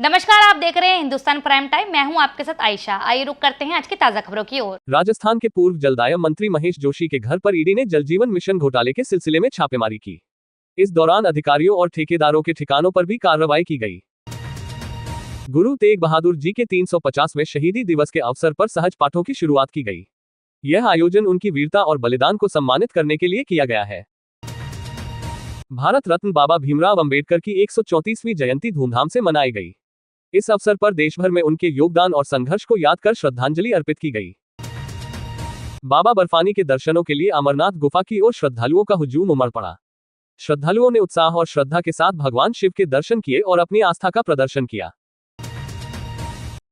नमस्कार, आप देख रहे हैं हिंदुस्तान प्राइम टाइम। मैं हूं आपके साथ आयशा। आइए रुक करते हैं आज की ताजा खबरों की ओर। राजस्थान के पूर्व जलदाय मंत्री महेश जोशी के घर पर ईडी ने जल जीवन मिशन घोटाले के सिलसिले में छापेमारी की। इस दौरान अधिकारियों और ठेकेदारों के ठिकानों पर भी कार्रवाई की गई। गुरु तेग बहादुर जी के 350वें शहीदी दिवस के अवसर पर सहज पाठों की शुरुआत की गई। यह आयोजन उनकी वीरता और बलिदान को सम्मानित करने के लिए किया गया है। भारत रत्न बाबा भीमराव अंबेडकर की 134वीं जयंती धूमधाम से मनाई गई। इस अवसर पर देश भर में उनके योगदान और संघर्ष को याद कर श्रद्धांजलि अर्पित की गई। बाबा बर्फानी के दर्शनों के लिए अमरनाथ गुफा की ओर श्रद्धालुओं का हुजूम उमड़ पड़ा। श्रद्धालुओं ने उत्साह और श्रद्धा के साथ भगवान शिव के दर्शन किए और अपनी आस्था का प्रदर्शन किया।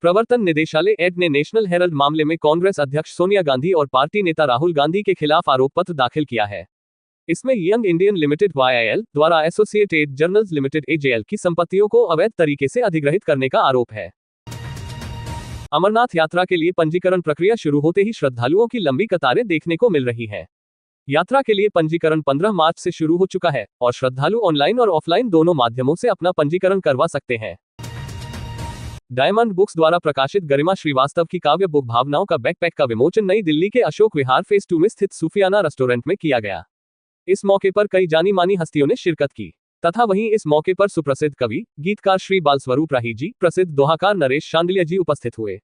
प्रवर्तन निदेशालय एड ने नेशनल हेरल्ड मामले में कांग्रेस अध्यक्ष सोनिया गांधी और पार्टी नेता राहुल गांधी के खिलाफ आरोप पत्र दाखिल किया है। इसमें यंग इंडियन लिमिटेड YIL द्वारा एसोसिएटेड जर्नल्स लिमिटेड AJL की संपत्तियों को अवैध तरीके से अधिग्रहित करने का आरोप है। अमरनाथ यात्रा के लिए पंजीकरण प्रक्रिया शुरू होते ही श्रद्धालुओं की लंबी कतारें देखने को मिल रही हैं। यात्रा के लिए पंजीकरण 15 मार्च से शुरू हो चुका है और श्रद्धालु ऑनलाइन और ऑफलाइन दोनों माध्यमों से अपना पंजीकरण करवा सकते हैं। डायमंड बुक्स द्वारा प्रकाशित गरिमा श्रीवास्तव की काव्य बुक भावनाओं का बैकपैक का विमोचन नई दिल्ली के अशोक विहार फेज 2 में स्थित सूफियाना रेस्टोरेंट में किया गया। इस मौके पर कई जानी मानी हस्तियों ने शिरकत की तथा वहीं इस मौके पर सुप्रसिद्ध कवि गीतकार श्री बालस्वरूप राही जी, प्रसिद्ध दोहाकार नरेश शांडिल्य जी उपस्थित हुए।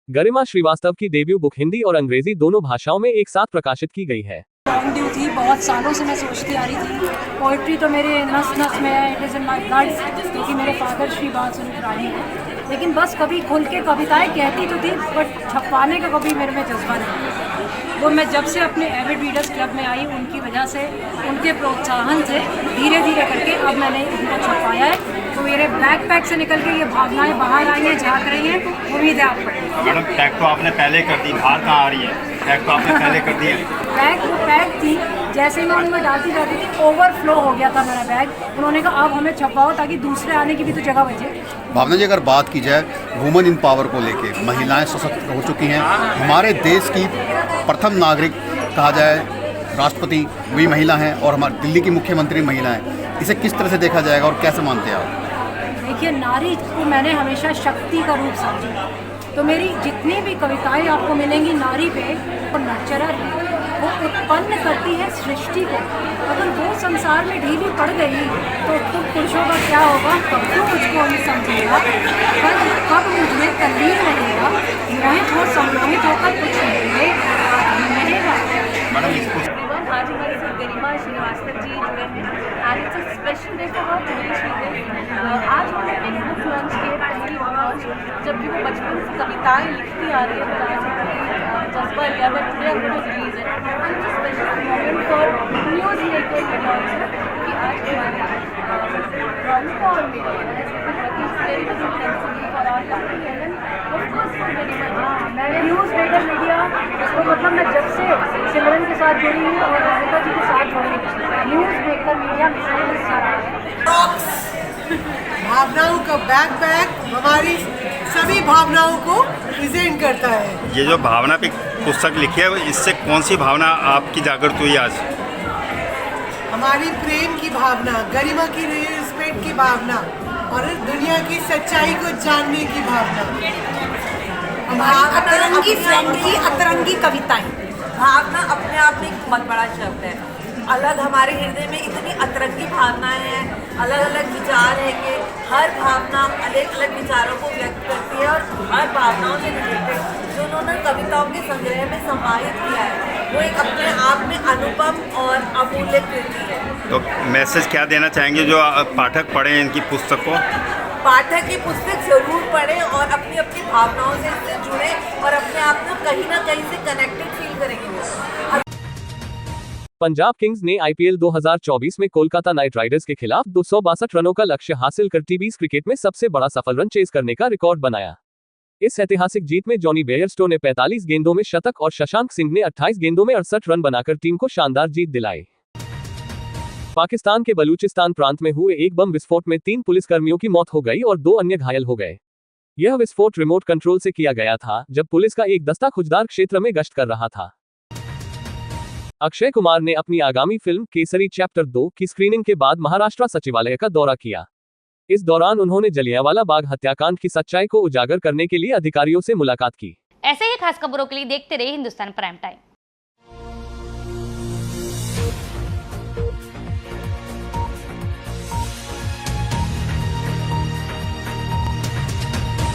गरिमा श्रीवास्तव की डेब्यू बुक हिंदी और अंग्रेजी दोनों भाषाओं में एक साथ प्रकाशित की गई है। ड्यू थी, बहुत सालों से मैं सोचती आ रही थी। पोइट्री तो मेरे नस नस में है, it is in my blood, क्योंकि मेरे फादर श्री बालस्वरूप राही हैं। लेकिन बस कभी खुल के कविताएं कहती तो थी, बट छपवाने का कभी मेरे में जज्बा नहीं। वो मैं जब से अपने एविड रीडर्स क्लब में आई, उनकी वजह से, उनके प्रोत्साहन से धीरे धीरे करके अब मैंने उनको छपवाया है। तो मेरे बैकपैक से निकल के ये भावनाएं बाहर आई हैं, झाँक रही हैं। उम्मीद है आप पढ़ेंगे। मैडम पैक तो आपने पहले कर दी, बाहर कहाँ आ रही है? पैक तो आपने पहले कर दी है। बैग थी, जैसे ही मैं उनमें डालती जाती थी ओवरफ्लो हो गया था मेरा बैग। उन्होंने कहा अब हमें छपवाओ ताकि दूसरे आने की भी तो जगह बचे। भावना जी, अगर बात की जाए वुमेन इन पावर को लेके, महिलाएं सशक्त हो चुकी हैं। हमारे देश की प्रथम नागरिक कहा जाए राष्ट्रपति वही महिला हैं और हमारे दिल्ली की मुख्यमंत्री महिला हैं। इसे किस तरह से देखा जाएगा और कैसे मानते हैं आप? देखिए, नारी को मैंने हमेशा शक्ति का रूप समझा। तो मेरी जितनी भी कविताएं आपको मिलेंगी नारी पे, और नर्चरर है, वो उत्पन्न करती है सृष्टि को। अगर वो संसार में ढीली पड़ गई तो तुम पुरुषों का क्या होगा? कब तो मुझको नहीं समझेगा, कब मुझे तल्लीन रहेगा, मोहित हो सम्मोहित होकर कुछ नहीं रहेगा। आज हमारे साथ गरिमा श्रीवास्तव जी जुड़े हैं and it's a special day for her आज हमने एक बुक लॉन्च किए, पहली बुक लॉन्च, जबकि वो बचपन से कविताएं लिखती आ रही है। जज्बा लिया बट टुडे हम लोग रिलीज है and it's a special moment for news maker कि आज हमारे गरिमा और न्यूज़ मेकर मीडिया, उसको मतलब मैं जब से सिमरन के साथ जुड़ी हूँ और राधिका जी के साथ जुड़ी हूँ, न्यूज़ मेकर मीडिया भावनाओं का बैकपैक हमारी सभी भावनाओं को प्रेजेंट करता है। ये जो भावना पे पुस्तक लिखी है, इससे कौन सी भावना आपकी जागृत हुई आज? हमारी प्रेम की भावना, गरिमा की रिस्पेक्ट की भावना और दुनिया की सच्चाई को जानने की भावना। हमारी अतरंगी फ्रेंड की अतरंगी कविताएं। भावना अपने आप में एक बहुत बड़ा शब्द है। अलग हमारे हृदय में इतनी अतरंगी भावनाएं हैं, अलग अलग विचार हैं कि हर भावना अलग अलग विचारों को व्यक्त करती है और हर भावनाओं से रिलेटेड जो उन्होंने कविताओं के संग्रह में समाहित किया है, वो एक अपने आप में अनुपम और अमूल्य कृति है। तो मैसेज क्या देना चाहेंगे जो पाठक पढ़ें इनकी पुस्तक को? पाठक ये पुस्तक जरूर पढ़ें और अपनी अपनी भावनाओं से इससे जुड़ें और अपने आप को कहीं ना कहीं से कनेक्टेड फील करेंगे। पंजाब किंग्स ने IPL 2024 में कोलकाता नाइट राइडर्स के खिलाफ 262 रनों का लक्ष्य हासिल कर टी20 क्रिकेट में सबसे बड़ा सफल रन चेज करने का रिकॉर्ड बनाया। इस ऐतिहासिक जीत में जॉनी बेयरस्टो ने 45 गेंदों में शतक और शशांक सिंह ने 28 गेंदों में 68 रन बनाकर टीम को शानदार जीत दिलाई। पाकिस्तान के बलूचिस्तान प्रांत में हुए एक बम विस्फोट में 3 पुलिसकर्मियों की मौत हो गई और 2 अन्य घायल हो गए। यह विस्फोट रिमोट कंट्रोल से किया गया था जब पुलिस का एक दस्ता खुजदार क्षेत्र में गश्त कर रहा था। अक्षय कुमार ने अपनी आगामी फिल्म केसरी चैप्टर 2 की स्क्रीनिंग के बाद महाराष्ट्र सचिवालय का दौरा किया। इस दौरान उन्होंने जलियांवाला बाग हत्याकांड की सच्चाई को उजागर करने के लिए अधिकारियों से मुलाकात की। ऐसे ही खास खबरों के लिए देखते रहिए हिंदुस्तान प्राइम टाइम।